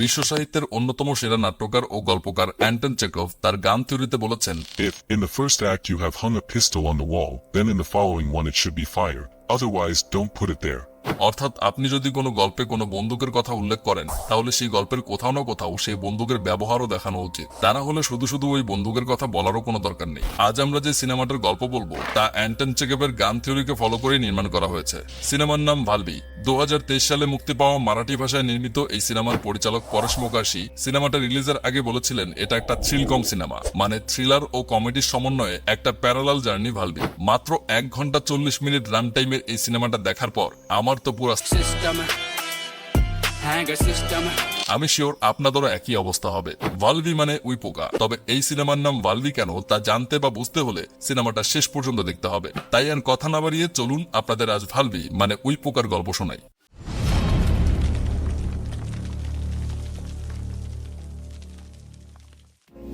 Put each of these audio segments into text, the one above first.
বিশ্ব সাহিত্যের অন্যতম সেরা নাট্যকার ও গল্পকার অ্যান্টন চেকভ তার গান থিওরিতে বলেছেন, If, in the first act you have hung a pistol on the wall, then in the following one it should be fired. Otherwise, don't put it there. অর্থাৎ আপনি যদি কোনো গল্পে কোনো বন্দুকের কথা উল্লেখ করেন তাহলে সেই গল্পের কোথাও না কোথাও সেই বন্দুকের ব্যবহারও দেখানো উচিত। তা না হলে শুধু শুধু ওই বন্দুকের কথা বলারও কোনো দরকার নেই। আজ আমরা যে সিনেমাটার গল্প বলবো তা অ্যান্টন চেকভের গান থিওরিকে ফলো করে নির্মাণ করা হয়েছে। সিনেমার নাম ভালভি। 2023 সালে মুক্তি পাওয়া মারাঠি ভাষায় নির্মিত এই সিনেমার পরিচালক পরেশ মোকাশি সিনেমাটা রিলিজের আগে বলেছিলেন এটা একটা থ্রিলকম সিনেমা, মানে থ্রিলার ও কমেডির সমন্বয়ে একটা প্যারালাল জার্নি ভালভি। মাত্র 1 ঘন্টা 40 মিনিট রান টাইমের এই সিনেমাটা দেখার পর আমার তো পুরো আমি শিওর আপনাদেরও একই অবস্থা হবে। ভালভি মানে উই পোকা। তবে এই সিনেমার নাম ভালভি কেন তা জানতে বা বুঝতে হলে সিনেমাটা শেষ পর্যন্ত দেখতে হবে। তাই আর কথা না বাড়িয়ে চলুন আপনাদের আজ ভালভি মানে উই পোকার গল্প শোনাই।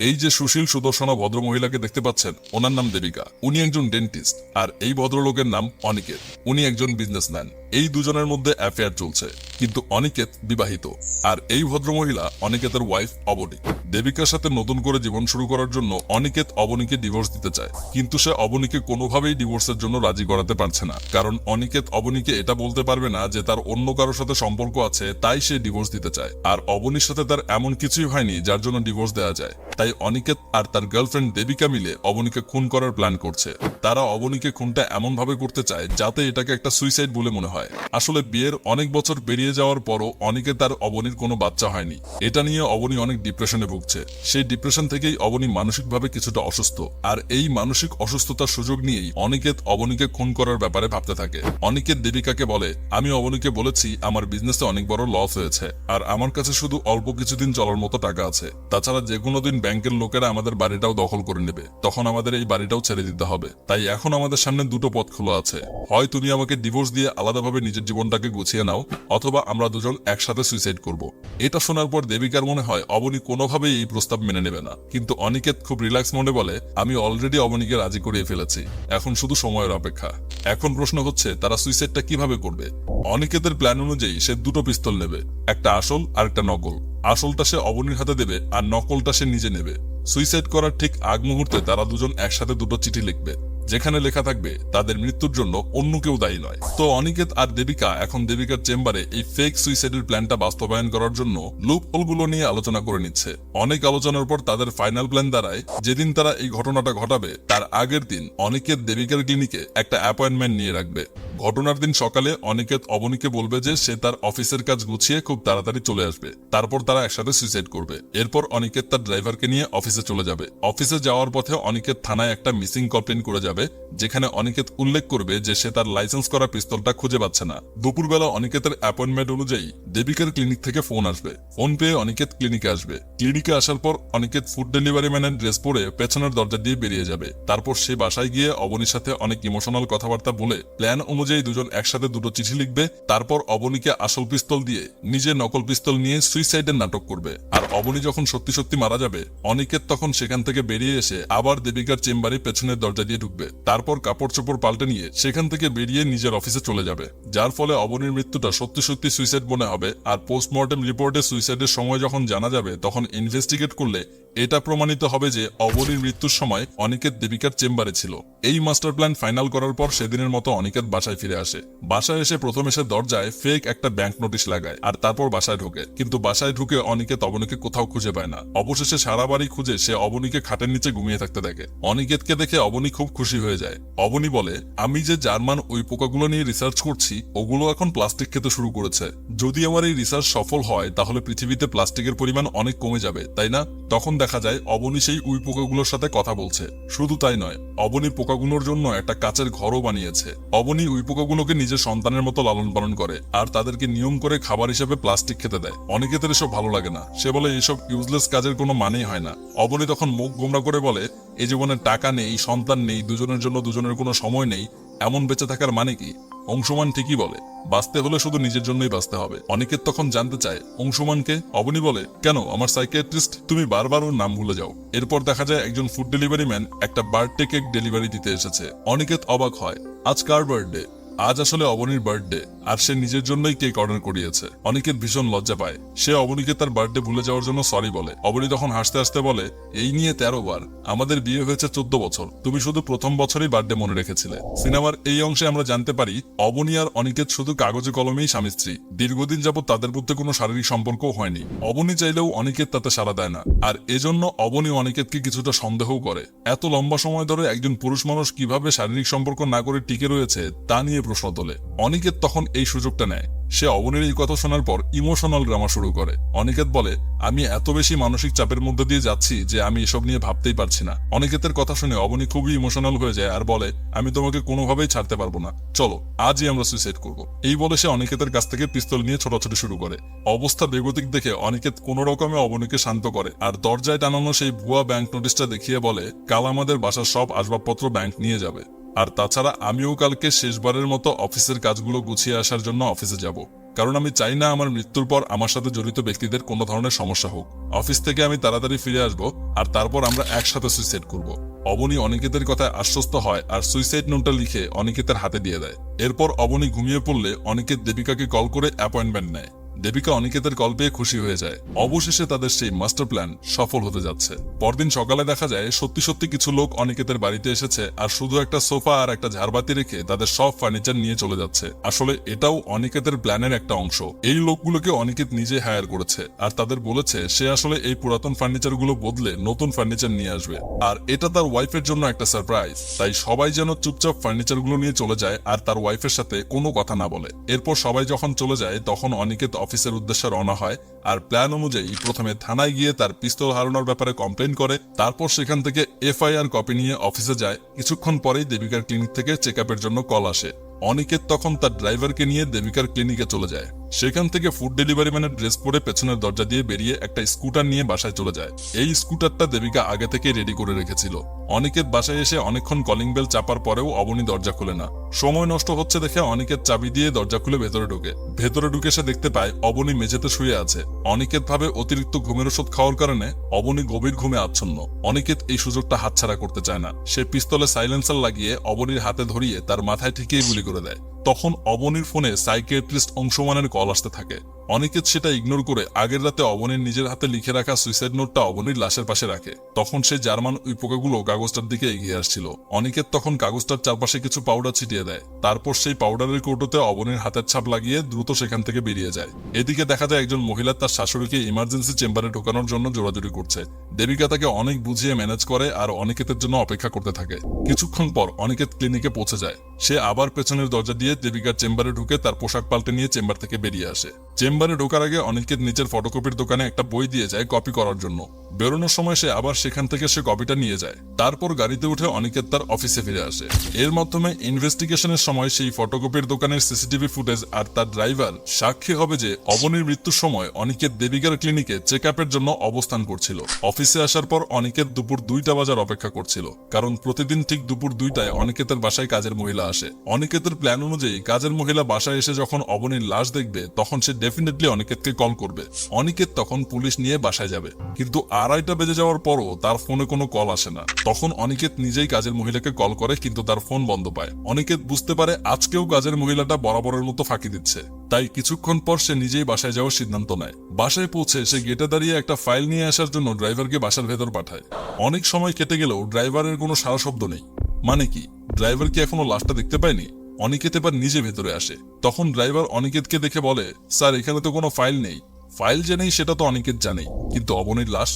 এই যে সুশীল সুদর্শনা ভদ্রমহিলাকে দেখতে পাচ্ছেন, ওনার নাম দেবিকা। উনি একজন ডেন্টিস্ট আর এই ভদ্রলোকের নাম অনিকেত। উনি একজন বিজনেসম্যান। এই দুজনের মধ্যে অ্যাফেয়ার চলছে, কিন্তু অনিকেত বিবাহিত। আর এই ভদ্রমহিলা অনিকেতের ওয়াইফ অবনী। দেবিকার সাথে নতুন করে জীবন শুরু করার জন্য অনিকেত অবনীকে ডিভোর্স দিতে চায়, কিন্তু সে অবনীকে কোনোভাবেই ডিভোর্সের জন্য রাজি করাতে পারছে না। কারণ অনিকেত অবনীকে এটা বলতে পারবে না যে তার অন্য কারোর সাথে সম্পর্ক আছে, তাই সে ডিভোর্স দিতে চায়। আর অবনীর সাথে তার এমন কিছুই হয়নি যার জন্য ডিভোর্স দেওয়া যায়। তাই অনিকেত আর তার গার্লফ্রেন্ড দেবিকা মিলে অবনীকে খুন করার প্ল্যান করছে। তারা অবনীকে খুনটা এমন ভাবে করতে চায় যাতে এটাকে একটা সুইসাইড বলে মনে হয়। আসলে বিয়ের অনেক বছর পেরিয়ে যাওয়ার পরও অনিকেত আর অবনীর কোনো বাচ্চা হয়নি। এটা নিয়ে অবনী অনেক ডিপ্রেশনে ভুগছে। সেই ডিপ্রেশন থেকেই অবনী মানসিকভাবে কিছুটা অসুস্থ। আর এই মানসিক অসুস্থতার সুযোগ নিয়েই অনিকেত অবনীকে খুন করার ব্যাপারে ভাবতে থাকে। অনিকেত দেবিকাকে বলে, আমি অবনীকে বলেছি আমার বিজনেসে অনেক বড় লস হয়েছে আর আমার কাছে শুধু অল্প কিছুদিন চলার মতো টাকা আছে। তাছাড়া যে কোনো দিন ব্যাংকের লোকেরা আমাদের বাড়িটাও দখল করে নেবে, তখন আমাদের এই বাড়িটাও ছেড়ে দিতে হবে। তাই এখন আমাদের সামনে দুটো পথ খোলা আছে, হয় তুমি আমাকে ডিভোর্স দিয়ে আলাদাভাবে নিজের জীবনটাকে গুছিয়ে নাও, অথবা আমরা দুজন একসাথে সুইসাইড করব। এটা শোনার পর দেবিকার মনে হয় অবনী কোনোভাবেই এই প্রস্তাব মেনে নেবে না, কিন্তু অনিকেত খুব রিল্যাক্স মনে বলে, আমি অলরেডি অবনীকে রাজি করিয়ে ফেলেছি, এখন শুধু সময়ের অপেক্ষা। এখন প্রশ্ন হচ্ছে তারা সুইসাইডটা কিভাবে করবে। অনিকেতের প্ল্যান অনুযায়ী সে দুটো পিস্তল নেবে, একটা আসল আর একটা নকল। আসলটা সে অবনীর হাতে দেবে আর নকলটা সে নিজে নেবে। সুইসাইড করার ঠিক আগ মুহূর্তে তারা দুজন একসাথে দুটো চিঠি লিখবে, যেখানে লেখা থাকবে তাদের মৃত্যুর জন্য অন্য কেউ দায়ী নয়। তো অনিকেত আর দেবিকা এখন দেবিকার চেম্বারে এই ফেক সুইসাইডের প্ল্যানটা বাস্তবায়ন করার জন্য লুপ হোলগুলো নিয়ে আলোচনা করে নিচ্ছে। অনেক আলোচনার পর তাদের ফাইনাল প্ল্যান দাঁড়ায়, যেদিন তারা এই ঘটনাটা ঘটাবে তার আগের দিন অনিকেত দেবিকার ক্লিনিকে একটা অ্যাপয়েন্টমেন্ট নিয়ে রাখবে। ঘটনার দিন সকালে অনিকেত অবনীকে বলবে যে সে তার অফিসের কাজ গুছিয়ে খুব তাড়াতাড়ি চলে আসবে, তারপর তারা একসাথে সুইসাইড করবে। এরপর অনিকেত তার ড্রাইভারকে নিয়ে অফিসে চলে যাবে। অফিসে যাওয়ার পথে অনিকেত থানায় একটা মিসিং কমপ্লেন করে যাবে, যেখানে অনিকেত উল্লেখ করবে যে সে তার লাইসেন্স করা পিস্তলটা খুঁজে পাচ্ছে না। দুপুরবেলা অনিকেতের অ্যাপয়েন্টমেন্ট অনুযায়ী দেবিকার ক্লিনিক থেকে ফোন আসবে। ফোন পেয়ে অনিকেত ক্লিনিকে আসবে। ক্লিনিকে আসার পর অনিকেত ফুড ডেলিভারি ম্যানের ড্রেস পরে পেছনের দরজা দিয়ে বেরিয়ে যাবে। তারপর সে বাসায় গিয়ে অবনীর সাথে অনেক ইমোশনাল কথাবার্তা বলে প্ল্যান অনুযায়ী দুজন একসাথে দুটো চিঠি লিখবে। তারপর অবনীকে আসল পিস্তল দিয়ে নিজে নকল পিস্তল নিয়ে সুইসাইডের নাটক করবে। আর অবনী যখন সত্যি সত্যি মারা যাবে, অনিকেত তখন সেখান থেকে বেরিয়ে এসে আবার দেবিকার চেম্বারে পেছনের দরজা দিয়ে ঢুকবে। তারপর কাপড় চোপড় পাল্টে নিয়ে সেখান থেকে বেরিয়ে নিজের অফিসে চলে যাবে। যার ফলে অবনীর মৃত্যুটা সত্যি সত্যি সুইসাইড মনে হবে। আর পোস্টমর্টেম রিপোর্টে সুইসাইডের সময় যখন জানা যাবে, তখন ইনভেস্টিগেট করলে এটা প্রমাণিত হবে যে অবনীর মৃত্যুর সময় অনিকেত দেবিকার চেম্বারে ছিল। এই মাস্টার প্ল্যান ফাইনাল করার পর সেদিনের মতো অনিকেত বাসায় ফিরে আসে। বাসায় এসে প্রথম এসে দরজায় ফেক একটা ব্যাংক নোটিশ লাগায় আর তারপর বাসায় ঢোকে। কিন্তু বাসায় ঢুকে অনিকেত অবনীকে কোথাও খুঁজে পায় না। অবশেষে সারা বাড়ি খুঁজে সে অবনীকে খাটের নিচে ঘুমিয়ে থাকতে দেখে। অনিকেতকে দেখে অবনী খুব খুশি হয়ে যায়। অবনী বলে, আমি যে জার্মান ওই পোকাগুলো নিয়ে রিসার্চ করছি, ওগুলো এখন প্লাস্টিক খেতে শুরু করেছে। যদি আমার এই রিসার্চ সফল হয় তাহলে পৃথিবীতে প্লাস্টিকের পরিমাণ অনেক কমে যাবে, তাই না? তখন দেখা যায় অবনী সেই উই পোকাগুলোর সাথে কথা বলছে। শুধু তাই নয়, অবনী পোকাগুলোর জন্য একটা কাচের ঘরও বানিয়েছে। অবনী উই পোকাগুলোকে নিজের সন্তানের মতো লালন পালন করে আর তাদেরকে নিয়ম করে খাবার হিসেবে প্লাস্টিক খেতে দেয়। অনিকেতের এসব ভালো লাগে না। সে বলে এসব ইউজলেস কাজের কোনো মানেই হয় না। অবনী তখন মুখ গোমরা করে বলে, এই জীবনে টাকা নেই, সন্তান নেই, দুজনের জন্য দুজনের কোনো সময় নেই, এমন বেঁচে থাকার মানে কি? অংশুমান ঠিকই বলে, বাঁচতে হলে শুধু নিজের জন্যই বাঁচতে হবে। অনিকেত তখন জানতে চায় অংশুমানকে। অবনী বলে, কেন, আমার সাইকিয়াট্রিস্ট। তুমি বারবার ওর নাম ভুলে যাও। এরপর দেখা যায় একজন ফুড ডেলিভারি ম্যান একটা বার্থডে কেক ডেলিভারি দিতে এসেছে। অনিকেত অবাক হয়, আজ কার বার্থডে? আজ আসলে অবনীর বার্থডে, আর সে নিজের জন্যই কেক অর্ডার করিয়েছে। অনিকেত ভীষণ লজ্জা পায়। সে অবনীকে তার বার্থডে ভুলে যাওয়ার জন্য সরি বলে। অবনী তখন হাসতে হাসতে বলে, এই নিয়ে 13 বার, আমাদের বিয়ে হয়েছে 14 বছর, তুমি শুধু প্রথম বছরই বার্থডে মনে রেখেছিলে। সিনেমার এই অংশে আমরা জানতে পারি অবনী আর অনিকেত শুধু কাগজে কলমেই স্বামী স্ত্রী। দীর্ঘদিন যাবত তাদের মধ্যে কোনো শারীরিক সম্পর্কও হয়নি। অবনী চাইলেও অনিকেত তাতে সাড়া দেয় না, আর এজন্য অবনী অনিকেতকে কিছুটা সন্দেহও করে। এত লম্বা সময় ধরে একজন পুরুষ মানুষ কিভাবে শারীরিক সম্পর্ক না করে টিকে রয়েছে তা নিয়ে প্রশ্ন তোলে। অনিকেত তখন এই সুযোগটা নেয়। সে অবনীর এই কথা শোনার পর ইমোশনাল ড্রামা শুরু করে। অনিকেত বলে, আমি এত বেশি মানসিক চাপের মধ্যে দিয়ে যাচ্ছি যে আমি এসব নিয়ে ভাবতেই পারছি না। অনিকেতের কথা শুনে অবনী খুবই ইমোশনাল হয়ে যায় আর বলে, আমি তোমাকে কোনোভাবেই ছাড়তে পারবো না, চলো আজই আমরা সুইসাইড করবো। এই বলে সে অনিকেতের কাছ থেকে পিস্তল নিয়ে ছোটাছুটি শুরু করে। অবস্থা বেগতিক দেখে অনিকেত কোনো রকমে অবনীকে শান্ত করে আর দরজায় টানানো সেই ভুয়া ব্যাংক নোটিশটা দেখিয়ে বলে, কাল আমাদের বাসার সব আসবাবপত্র ব্যাংক নিয়ে যাবে, আর তাছাড়া আমিও কালকে শেষবারের মতো অফিসের কাজগুলো গুছিয়ে আসার জন্য অফিসে যাব, কারণ আমি চাই না আমার মৃত্যুর পর আমার সাথে জড়িত ব্যক্তিদের কোনো ধরনের সমস্যা হোক। অফিস থেকে আমি তাড়াতাড়ি ফিরে আসব, আর তারপর আমরা একসাথে সুইসাইড করব। অবনী অনিকেতের কথায় আশ্বস্ত হয় আর সুইসাইড নোটটা লিখে অনিকেতের হাতে দিয়ে দেয়। এরপর অবনী ঘুমিয়ে পড়লে অনিকেত দেবিকাকে কল করে অ্যাপয়েন্টমেন্ট নেয়। দেবিকা অনিকেতের কল পেয়ে খুশি হয়ে যায়। অবশেষে তাদের সেই মাস্টার প্ল্যান সফল হতে যাচ্ছে। পরদিন সকালে দেখা যায় সত্যি সত্যি কিছু লোক অনিকেতের বাড়িতে এসেছে আর শুধু একটা সোফা আর একটা ঝাড়বাতি রেখে তাদের সব ফার্নিচার নিয়ে চলে যাচ্ছে। আসলে এটাও অনিকেতের প্ল্যানের একটা অংশ। এই লোকগুলোকে অনিকেত নিজে হায়ার করেছে আর তাদের বলেছে সে আসলে এই পুরাতন ফার্নিচারগুলো বদলে নতুন ফার্নিচার নিয়ে আসবে, আর এটা তার ওয়াইফের জন্য একটা সারপ্রাইজ। তাই সবাই যেন চুপচাপ ফার্নিচারগুলো নিয়ে চলে যায় আর তার ওয়াইফের সাথে কোনো কথা না বলে। এরপর সবাই যখন চলে যায় তখন অনিকেত অফিসের উদ্দেশ্যে রওনা হয় আর প্ল্যান অনুযায়ী প্রথমে থানায় গিয়ে তার পিস্তল হারানোর ব্যাপারে কমপ্লেন করে। তারপর সেখান থেকে এফআইআর কপি নিয়ে অফিসে যায়। কিছুক্ষণ পরেই দেবিকার ক্লিনিক থেকে চেকআপের জন্য কল আসে। অনিকেত তখন তার ড্রাইভারকে নিয়ে দেবিকার ক্লিনিকে চলে যায়। সেখান থেকে ফুড ডেলিভারি ম্যানের ড্রেস পরে পেছনের দরজা দিয়ে বেরিয়ে একটা স্কুটার নিয়ে বাসায় চলে যায়। এই স্কুটারটা দেবিকা আগে থেকে রেডি করে রেখেছিল। অনিকেত বাসায় এসে অনেকক্ষণ কলিং বেল চাপার পরেও অবনী দরজা খুলে না। সময় নষ্ট হচ্ছে দেখে অনিকেত চাবি দিয়ে দরজা খুলে ভেতরে ঢোকে। ভেতরে ঢুকে সে দেখতে পায় অবনী মেঝেতে শুয়ে আছে। অনিকেত ভাবে অতিরিক্ত ঘুমের ওষুধ খাওয়ার কারণে অবনী গভীর ঘুমে আচ্ছন্ন। অনিকেত এই সুযোগটা হাতছাড়া করতে চায় না। সে পিস্তলে সাইলেন্সার লাগিয়ে অবনীর হাতে ধরিয়ে তার মাথায় ঠিকই গুলি করে দেয়। তখন অবনীর ফোনে সাইকিয়াট্রিস্ট অংশমানের কল আসতে থাকে। অনিকেত সেটা ইগনোর করে আগের রাতে অবনীর নিজের হাতে লিখে রাখা সুইসাইড নোটটা অবনীর লাশের পাশে রাখে। তখন সেই জার্মান ওই পোকাগুলো কাগজটার দিকে এগিয়ে আসছিল। অনিকেত তখন কাগজটার চারপাশে কিছু পাউডার ছিটিয়ে দেয়। তারপর সেই পাউডারের কৌটোতে অবনীর হাতের ছাপ লাগিয়ে দ্রুত সেখান থেকে বেরিয়ে যায়। এদিকে দেখা যায় একজন মহিলা তার শাশুড়িকে ইমার্জেন্সি চেম্বারে ঢোকানোর জন্য জোরাজুরি করছে। দেবিকা তাকে অনেক বুঝিয়ে ম্যানেজ করে আর অনিকেতের জন্য অপেক্ষা করতে থাকে। কিছুক্ষণ পর অনিকেত ক্লিনিকে পৌঁছে যায়। সে আবার পেছনের দরজা দিয়ে দেবিকার চেম্বারে ঢুকে তার পোশাক পাল্টে নিয়ে চেম্বার থেকে বেরিয়ে আসে। চেম্বারে ঢোকার আগে অনিকেত নিচের ফটোকপির দোকানে একটা বই দিয়ে যায় কপি করার জন্য। বেরোনোর সময় সে আবার সেখান থেকে সে কপিটা নিয়ে যায়। তারপর গাড়িতে উঠে অনিকেত তার অফিসে ফিরে আসে। এর মাধ্যমে ইনভেস্টিগেশনের সময় সেই ফটোকপির দোকানের সিসিটিভি ফুটেজ আর তার ড্রাইভার সাক্ষী হবে যে অবনীর মৃত্যুর সময় অনিকেত দেবিকার ক্লিনিকে চেকআপের জন্য অবস্থান করছিল। অফিসে আসার পর অনিকেত দুপুর 2টা বাজার অপেক্ষা করছিল, কারণ প্রতিদিন ঠিক দুপুর 2টায় অনিকেতের বাসায় কাজের মহিলা আসে। অনিকেতের প্ল্যান অনুযায়ী কাজের মহিলা বাসায় এসে যখন অবনীর লাশ দেখবে তখন সে ডেফিনেটলি অনিকেতকে কল করবে। অনিকেত তখন পুলিশ নিয়ে বাসায় যাবে, কিন্তু 2:30 বেজে যাওয়ার পরও তার ফোনে কোনো কল আসে না। তখন অনিকেত নিজেই কাজের মহিলাকে কল করে, কিন্তু তার ফোন বন্ধ পায়। অনিকেত বুঝতে পারে আজকেও কাজের মহিলাটা বরাবরের মতো ফাঁকি দিচ্ছে। তাই কিছুক্ষণ পর সে নিজেই বাসায় যাওয়ার সিদ্ধান্ত নেয়। বাসায় পৌঁছে সে গেটে দাঁড়িয়ে একটা ফাইল নিয়ে আসার জন্য ড্রাইভারকে বাসার ভেতর পাঠায়। অনেক সময় কেটে গেলেও ড্রাইভারের কোনো সারা শব্দ নেই। মানে কি, ড্রাইভার কি এখনো লাশটা দেখতে পায়নি? অনিকেত এবার নিজে ভেতরে আসে। তখন ড্রাইভার অনিকেতকে দেখে বলে, স্যার এখানে তো কোনো ফাইল নেই। ফাইল যে নেই সেটা তো অনিকেত জানেই, কিন্তু অবনীর লাশ।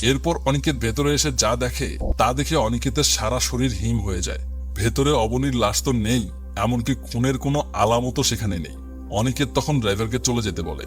এরপর অনিকেত ভেতরে এসে যা দেখে তা দেখে অনিকেতের সারা শরীর হিম হয়ে যায়। ভেতরে অবনীর লাশ তো নেই, এমনকি খুনের কোনো আলামতও সেখানে নেই। অনিকেত তখন ড্রাইভারকে চলে যেতে বলে।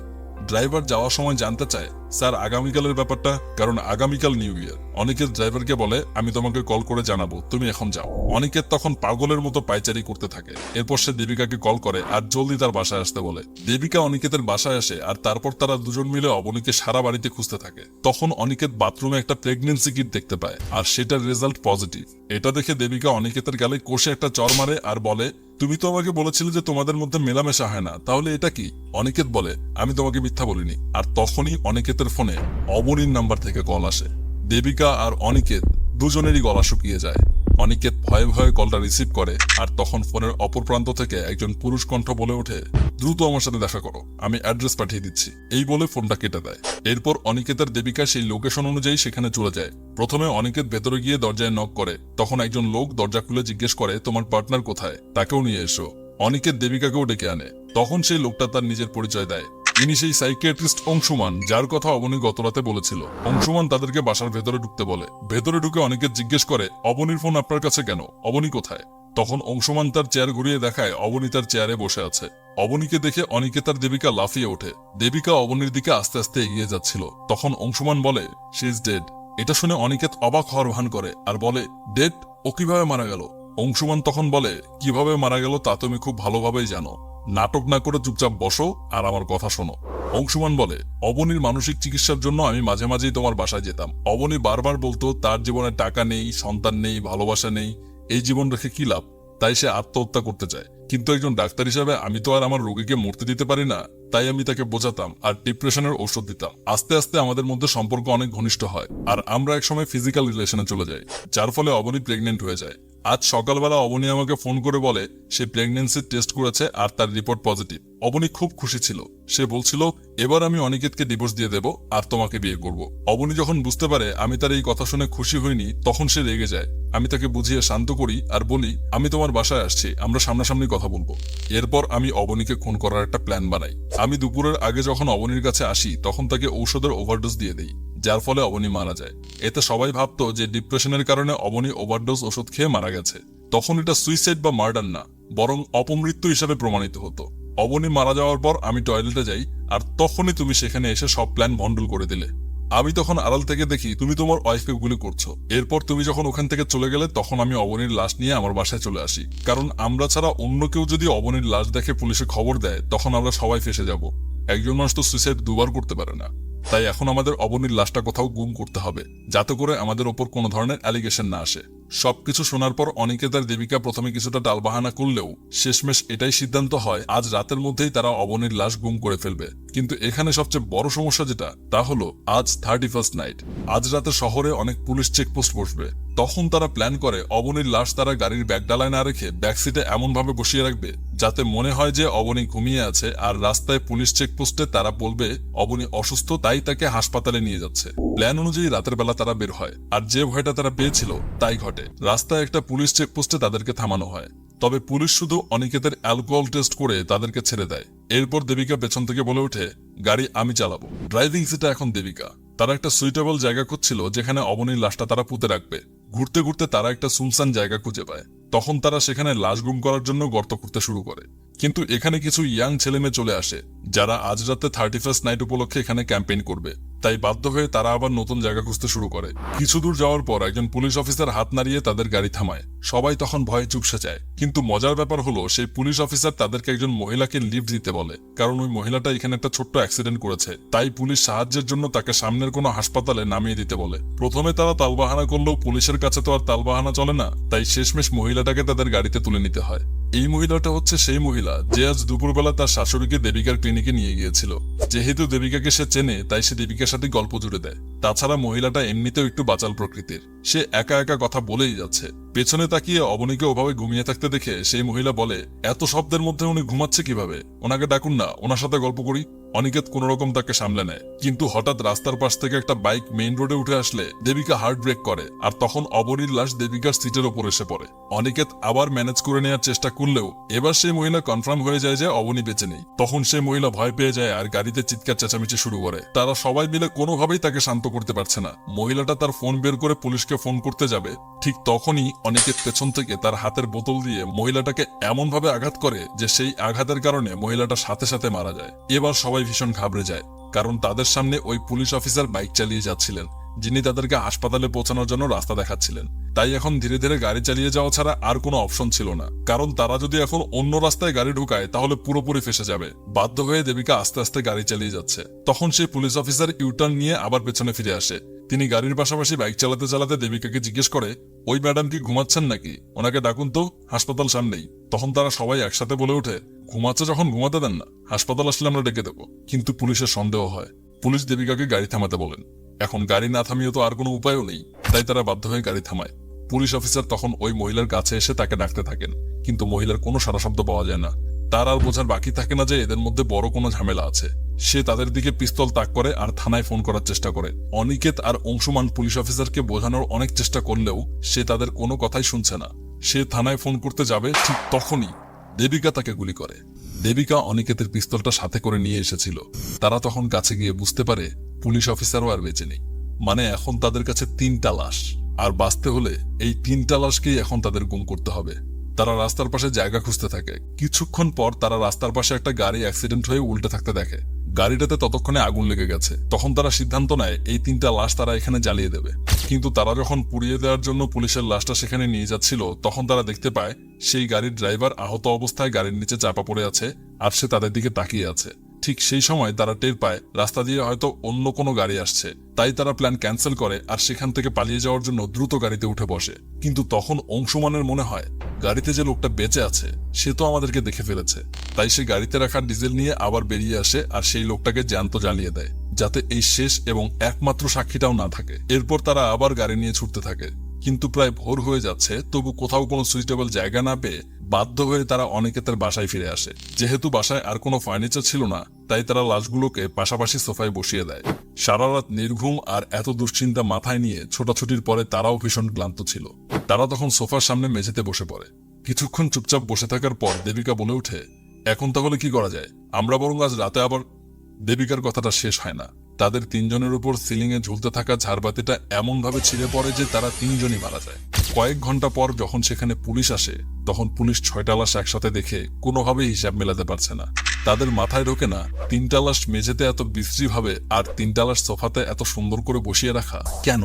ড্রাইভার যাওয়ার সময় জানতে চায়, স্যার আগামীকালের ব্যাপারটা, কারণ আগামীকাল নিউ ইয়ার। অনিকেত ড্রাইভারকে বলে, আমি তোমাকে কল করে জানাবো, তুমি এখন যাও। অনিকেত তখন পাগলের মতো পায়চারি করতে থাকে। এরপর সে দেবিকাকে কল করে আর জলদি তার বাসায় আসতে বলে। দেবিকা অনিকেতের বাসায় আসে আর তারপর তারা দুজন মিলে অবনীকে সারা বাড়িতে খুঁজতে থাকে। তখন অনিকেত বাথরুমে একটা প্রেগনেন্সি কিট দেখতে পায় আর সেটার রেজাল্ট পজিটিভ। এটা দেখে দেবিকা অনিকেতের গালে কষে একটা চর মারে আর বলে, তুমি তো আমাকে বলেছিলে যে তোমাদের মধ্যে মেলামেশা হয় না, তাহলে এটা কি? অনিকেত বলে, আমি তোমাকে মিথ্যা বলিনি। আর তখনই অনিকেতের ফোনে অবনীর নাম্বার থেকে কল আসে। দেবিকা আর অনিকেত দুজনেরই গলা শুকিয়ে যায়। অনিকেত ভয়ে ভয়ে কলটা রিসিভ করে, আর তখন ফোনের অপর প্রান্ত থেকে একজন পুরুষ কণ্ঠ বলে ওঠে, দ্রুত আমার সাথে দেখা করো, আমি অ্যাড্রেস পাঠিয়ে দিচ্ছি। এই বলে ফোনটা কেটে দেয়। এরপর অনিকেত আর দেবিকা সেই লোকেশন অনুযায়ী সেখানে চলে যায়। প্রথমে অনিকেত ভেতরে গিয়ে দরজায় নক করে, তখন একজন লোক দরজা খুলে জিজ্ঞেস করে, তোমার পার্টনার কোথায়, তাকেও নিয়ে এসো। অনিকেত দেবিকাকেও ডেকে আনে। তখন সেই লোকটা তার নিজের পরিচয় দেয়। ইনি সেই সাইকিয়াট্রিস্ট অংশুমান, যার কথা অবনী গতরাতে বলেছিল। অংশুমান তাদেরকে বাসার ভেতরে ঢুকতে বলে। ভেতরে ঢুকে অনিকেত জিজ্ঞেস করে, অবনীর ফোন আপনার কাছে কেন, অবনী কোথায়? তখন অংশুমান তার চেয়ার ঘুরিয়ে দেখায় অবনী তার চেয়ারে বসে আছে। অবনীকে দেখে অনিকেত আর দেবিকা লাফিয়ে ওঠে। দেবিকা অবনীর দিকে আস্তে আস্তে এগিয়ে যাচ্ছিল। তখন অংশুমান বলে, শি ইজ ডেড। এটা শুনে অনিকেত অবাক হওয়ার ভান করে আর বলে, ডেড? ও কিভাবে মারা গেল? অংশুমান তখন বলে, কিভাবে মারা গেল তা তুমি খুব ভালোভাবেই জানো। নাটক না করে চুপচাপ বসো আর আমার কথা শোনো। অংশুমান বলে, অবনীর মানসিক চিকিৎসার জন্য আমি মাঝে মাঝেই তোমার বাসায় যেতাম। অবনী বারবার বলতো তার জীবনে টাকা নেই, সন্তান নেই, ভালোবাসা নেই, এই জীবন রেখে কি লাভ, তাই সে আত্মহত্যা করতে চায়। কিন্তু একজন ডাক্তার হিসাবে আমি তো আর আমার রোগীকে মরতে দিতে পারি না, তাই আমি তাকে বোঝাতাম আর ডিপ্রেশনের ঔষধ দিতাম। আস্তে আস্তে আমাদের মধ্যে সম্পর্ক অনেক ঘনিষ্ঠ হয় আর আমরা একসময় ফিজিক্যাল রিলেশনে চলে যাই, যার ফলে অবনী প্রেগনেন্ট হয়ে যায়। আজ সকালবেলা অবনী আমাকে ফোন করে বলে সে প্রেগনেন্সির টেস্ট করেছে আর তার রিপোর্ট পজিটিভ। অবনী খুব খুশি ছিল। সে বলছিল, এবার আমি অনিকেতকে ডিভোর্স দিয়ে দেব আর তোমাকে বিয়ে করব। অবনী যখন বুঝতে পারে আমি তার এই কথা শুনে খুশি হইনি, তখন সে রেগে যায়। আমি তাকে বুঝিয়ে শান্ত করি আর বলি, আমি তোমার বাসায় আসছি, আমরা সামনাসামনি কথা বলবো। এরপর আমি অবনীকে খুন করার একটা প্ল্যান বানাই। আমি দুপুরের আগে যখন অবনীর কাছে আসি তখন তাকে ঔষধের ওভারডোজ দিয়ে দিই, যার ফলে অবনী মারা যায়। এতে সবাই ভাবতো যে ডিপ্রেশনের কারণে অবনী ওভারডোজ ওষুধ খেয়ে মারা গেছে। তখন এটা সুইসাইড বা মার্ডার না, বরং অপমৃত্যু হিসাবে প্রমাণিত হতো। অবনী মারা যাওয়ার পর আমি টয়লেটে যাই আর তখনই তুমি সেখানে এসে সব প্ল্যান ভন্ডুল করে দিলে। আমি তখন আড়াল থেকে দেখি তুমি তোমার ওয়াইফকে গুলি করছো। এরপর তুমি যখন ওখান থেকে চলে গেলে তখন আমি অবনীর লাশ নিয়ে আমার বাসায় চলে আসি, কারণ আমরা ছাড়া অন্য কেউ যদি অবনীর লাশ দেখে পুলিশে খবর দেয় তখন আমরা সবাই ফেসে যাব। একজন মানুষ তো সুইসাইড দুবার করতে পারে না। তাই এখন আমাদের অবনীর লাশটা কোথাও গুম করতে হবে, যাতে করে আমাদের ওপর কোনো ধরনের অ্যালিগেশন না আসে। সবকিছু শোনার পর অনিকেত আর দেবিকা প্রথমে কিছুটা টালবাহানা করলেও শেষমেশ এটাই সিদ্ধান্ত হয় আজ রাতের মধ্যেই তারা অবনীর লাশ গুম করে ফেলবে। কিন্তু এখানে সবচেয়ে বড় সমস্যা যেটা, তা হলো আজ 31st নাইট। আজ রাতে শহরে অনেক পুলিশ চেকপোস্ট বসবে। তখন তারা প্ল্যান করে অবনীর লাশ তারা গাড়ির ব্যাকডালায় না রেখে ব্যাকসিটে এমন ভাবে বসিয়ে রাখবে যাতে মনে হয় যে অবনী ঘুমিয়ে আছে, আর রাস্তায় পুলিশ চেকপোস্টে তারা বলবে অবনী অসুস্থ, তাই তাকে হাসপাতালে নিয়ে যাচ্ছে। প্ল্যান অনুযায়ী রাতের বেলা তারা বের হয় আর যে ভয়টা তারা পেয়েছিল তাই ঘটে। রাস্তায় একটা পুলিশ চেকপোস্টে তাদেরকে থামানো হয়, তবে পুলিশ শুধু অনিকেতের অ্যালকোহল টেস্ট করে তাদেরকে ছেড়ে দেয়। এরপর দেবিকা পেছন থেকে বলে ওঠে, গাড়ি আমি চালাবো। ড্রাইভিং সিটে এখন দেবিকা। তারা একটা সুইটেবল জায়গা খুঁজছিল যেখানে অবনীর লাশটা তারা পুঁতে রাখবে। ঘুরতে ঘুরতে তারা একটা সুনসান জায়গা খুঁজে পায়। তখন তারা সেখানে লাশ গুম করার জন্য গর্ত খুঁড়তে শুরু করে। কিন্তু এখানে কিছু ইয়াং ছেলেমেয়ে চলে আসে যারা আজ রাতে 31st নাইট উপলক্ষে এখানে ক্যাম্পেইন করবে। তাই বাধ্য হয়ে তারা আবার নতুন জায়গা খুঁজতে শুরু করে। কিছু দূর যাওয়ার পর একজন পুলিশ অফিসার হাত নাড়িয়ে তাদের গাড়ি থামায়। সবাই তখন ভয়ে চুপসে যায়। কিন্তু মজার ব্যাপার হলো সেই পুলিশ অফিসার তাদেরকে একজন মহিলাকে লিফট দিতে বলে, কারণ ওই মহিলাটা এখানে একটা ছোট্ট অ্যাক্সিডেন্ট করেছে। তাই পুলিশ সাহায্যের জন্য তাকে সামনের কোনো হাসপাতালে নামিয়ে দিতে বলে। প্রথমে তারা তালবাহানা করলেও পুলিশের কাছে তো আর তালবাহানা চলে না, তাই শেষমেশ মহিলাটাকে তাদের গাড়িতে তুলে নিতে হয়। এই মহিলাটা হচ্ছে সেই মহিলা যে আজ দুপুরবেলা তার শাশুড়িকে দেবিকার ক্লিনিকে নিয়ে গিয়েছিল। যেহেতু দেবিকাকে সে চেনে তাই সে দেবিকার সাথে গল্প জুড়ে দেয়। তাছাড়া মহিলাটা এমনিতেও একটু বাচাল প্রকৃতির, সে একা একা কথা বলেই যাচ্ছে। পেছনে তাকিয়ে অবনীকে ওভাবে ঘুমিয়ে থাকতে দেখে সেই মহিলা বলে, এত শব্দের মধ্যে উনি ঘুমাচ্ছে কিভাবে, ওনাকে ডাকুন না, ওনার সাথে গল্প করি। অনিকেত কোন রকম তাকে সামলে নেয়, কিন্তু হঠাৎ রাস্তার পাশ থেকে একটা বাইক মেইন রোডে উঠে আসলে দেবিকা হার্ট ব্রেক করে আর তখন অবনীর লাশ দেবিকার সিটের ওপর এসে পড়ে। অনিকেত আবার ম্যানেজ করে নেওয়ার চেষ্টা করলেও এবার সেই মহিলা কনফার্ম হয়ে যায় যে অবনী বেঁচে নেই। তখন সেই মহিলা ভয় পেয়ে যায় আর গাড়িতে চিৎকার চেঁচামেচি শুরু করে। তারা সবাই মিলে কোনোভাবেই তাকে শান্ত করতে পারছে না। মহিলাটা তার ফোন বের করে পুলিশকে ফোন করতে যাবে, ঠিক তখনই অনিকেত পেছন থেকে তার হাতের বোতল দিয়ে মহিলাটাকে এমন ভাবে আঘাত করে যে সেই আঘাতের কারণে মহিলাটা সাথে সাথে মারা যায়। এবার সবাই ভীষণ ঘাবড়ে যায়, কারণ তাদের সামনে ওই পুলিশ অফিসার বাইক চালিয়ে যাচ্ছিলেন, যিনি তাদেরকে হাসপাতালে পৌঁছানোর জন্য রাস্তা দেখাচ্ছিলেন। তাই এখন ধীরে ধীরে গাড়ি চালিয়ে যাওয়া ছাড়া আর কোনো অপশন ছিল না, কারণ তারা যদি এখন অন্য রাস্তায় গাড়ি ঢুকায় তাহলে পুরোপুরি ফেসে যাবে। বাধ্য হয়ে দেবিকা আস্তে আস্তে গাড়ি চালিয়ে যাচ্ছে। তখন সেই পুলিশ অফিসার ইউটার্ন নিয়ে আবার পেছনে ফিরে আসে। তিনি গাড়ির পাশাপাশি বাইক চালাতে চালাতে দেবিকাকে জিজ্ঞেস করে, ওই ম্যাডাম কি ঘুমাচ্ছেন নাকি, ওনাকে ডাকুন তো, হাসপাতাল সামনেই। তখন তারা সবাই একসাথে বলে ওঠে, ঘুমাচ্ছে যখন ঘুমাতে দেন না, হাসপাতাল আসলে আমরা ডেকে দেবো। কিন্তু পুলিশের সন্দেহ হয়। পুলিশ দেবিকাকে গাড়ি থামাতে বলেন। এখন গাড়ি না থামিয়ে তো আর কোনো উপায়ও নেই, তাই তারা বাধ্য হয়ে গাড়ি থামায়। পুলিশ অফিসার তখন ওই মহিলার কাছে এসে তাকে ডাকতে থাকেন, কিন্তু মহিলার কোনো সাড়া শব্দ পাওয়া যায় না। তার আর বোঝার বাকি থাকে না যে এদের মধ্যে বড় কোনো ঝামেলা আছে। সে তাদের দিকে পিস্তল তাক করে আর থানায় ফোন করার চেষ্টা করে। অনিকেত আর অংশুমান পুলিশ অফিসারকে বোঝানোর অনেক চেষ্টা করলেও সে তাদের কোনো কথাই শুনছে না। সে থানায় ফোন করতে যাবে, ঠিক তখনই দেবিকা তাকে গুলি করে। দেবিকা অনিকেতের পিস্তলটা সাথে করে নিয়ে এসেছিল। তারা তখন কাছে গিয়ে বুঝতে পারে পুলিশ অফিসারও আর বেঁচে নেই। মানে এখন তাদের কাছে 3টা লাশ, আর বাঁচতে হলে এই 3টা লাশকেই এখন তাদের গুম করতে হবে। তারা রাস্তার পাশে জায়গা খুঁজতে থাকে। কিছুক্ষণ পর তারা রাস্তার পাশে একটা গাড়ি অ্যাক্সিডেন্ট হয়ে উল্টে থাকতে দেখে। গাড়িটাতে ততক্ষণে আগুন লেগে গেছে। তখন তারা সিদ্ধান্ত নেয় এই 3টা লাশ তারা এখানে জ্বালিয়ে দেবে। কিন্তু তারা যখন পুড়িয়ে দেওয়ার জন্য পুলিশের লাশটা সেখানে নিয়ে যাচ্ছিল, তখন তারা দেখতে পায় সেই গাড়ির ড্রাইভার আহত অবস্থায় গাড়ির নিচে চাপা পড়ে আছে, আর সে তাদের দিকে তাকিয়ে আছে। ঠিক সেই সময় তারা টের পায় রাস্তা দিয়ে হয়তো অন্য কোনো গাড়ি আসছে। তাই তারা প্ল্যান ক্যান্সেল করে আর সেখান থেকে পালিয়ে যাওয়ার জন্য দ্রুত গাড়িতে উঠে বসে। কিন্তু তখন অংশুমানের মনে হয় গাড়িতে যে লোকটা বেঁচে আছে সে তো আমাদেরকে দেখে ফেলেছে। তাই সে গাড়িতে রাখা ডিজেল নিয়ে আবার বেরিয়ে আসে আর সেই লোকটাকে জ্যান্ত জ্বালিয়ে দেয়, যাতে এই শেষ এবং একমাত্র সাক্ষীটাও না থাকে। এরপর তারা আবার গাড়ি নিয়ে ছুটতে থাকে। কিন্তু প্রায় ভোর হয়ে যাচ্ছে, তবু কোথাও কোনো সুইটেবল জায়গা না পেয়ে বাধ্য হয়ে তারা অনিকেতের বাসায় ফিরে আসে। যেহেতু বাসায় আর কোনো ফার্নিচার ছিল না, তাই তারা লাশগুলোকে পাশাপাশি সোফায় বসিয়ে দেয়। সারা রাত নির্ঘুম আর এত দুশ্চিন্তা মাথায় নিয়ে ছোটাছুটির পরে তারাও ভীষণ ক্লান্ত ছিল। তারা তখন সোফার সামনে মেঝেতে বসে পড়ে। কিছুক্ষণ চুপচাপ বসে থাকার পর দেবিকা বলে ওঠে, এখন তাহলে কি করা যায়? আমরা বরং আজ রাতে আবার। দেবিকার কথাটা শেষ হয় না। তাদের 3জনের উপর সিলিং এ ঝুলতে থাকা ঝাড়বাতিটা এমন ভাবে ছিঁড়ে পড়ে যে তারা 3জনই মারা যায়। কয়েক ঘন্টা পর যখন সেখানে পুলিশ আসে, তখন পুলিশ 6টা লাশ একসাথে দেখে কোনোভাবেই হিসাব মেলাতে পারছে না। তাদের মাথায় ঢোকে না 3টা লাশ মেঝেতে এত বিশ্রী ভাবে আর 3টা লাশ সোফাতে এত সুন্দর করে বসিয়ে রাখা কেন,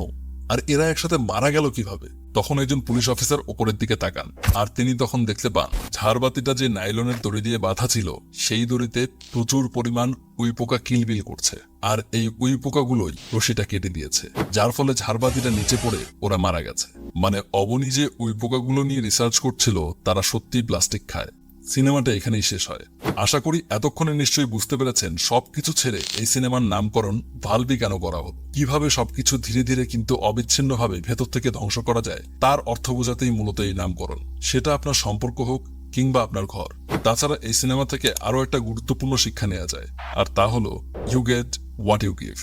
আর এরা একসাথে মারা গেল কিভাবে? তখন একজন পুলিশ অফিসার উপরের দিকে তাকান, আর তিনি তখন দেখতে পান ঝাড়বাতিটা যে নাইলনের দড়ি দিয়ে বাঁধা ছিল, সেই দড়িতে প্রচুর পরিমাণ উইপোকা কিলবিল করছে। আর এই উইপোকাগুলোই রশিটা কেটে দিয়েছে, যার ফলে ঝাড়বাতিটা নিচে পড়ে ওরা মারা গেছে। মানে অবনী যে উইপোকাগুলো নিয়ে রিসার্চ করছিল তারা সত্যিই প্লাস্টিক খায়। সিনেমাটা এখানেই শেষ হয়। আশা করি এতক্ষণে নিশ্চয়ই বুঝতে পেরেছেন সবকিছু ছেড়ে এই সিনেমার নামকরণ ভালভি কেন করা হলো। কিভাবে সবকিছু ধীরে ধীরে কিন্তু অবিচ্ছিন্নভাবে ভেতর থেকে ধ্বংস করা যায় তার অর্থ বোঝাতেই মূলত এই নামকরণ। সেটা আপনার সম্পর্ক হোক কিংবা আপনার ঘর। তাছাড়া এই সিনেমা থেকে আরো একটা গুরুত্বপূর্ণ শিক্ষা নেওয়া যায়, আর তা হলো you get what you give.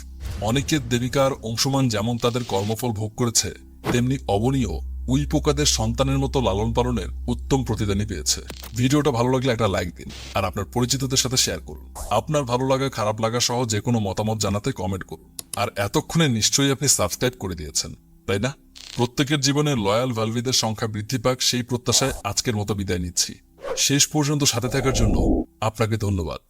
Aniket, দেবিকার অংশুমান যেমন তাদের কর্মফল ভোগ করেছে, তেমনি অবনীয় উইপোকাদের সন্তানের মতো লালন পালনের উত্তম প্রতিদানই পেয়েছে। ভিডিওটা ভালো লাগলে একটা লাইক দিন আর আপনার পরিচিতদের সাথে শেয়ার করুন। আপনার ভালো লাগা খারাপ লাগা সহ যে কোনো মতামত জানাতে কমেন্ট করুন। আর এতক্ষণে নিশ্চয়ই আপনি সাবস্ক্রাইব করে দিয়েছেন, তাই না? প্রত্যেকের জীবনে লয়াল ভালভিদের সংখ্যা বৃদ্ধি পাক সেই প্রত্যাশায় আজকের মতো বিদায় নিচ্ছি। শেষ পর্যন্ত সাথে থাকার জন্য আপনাকে ধন্যবাদ।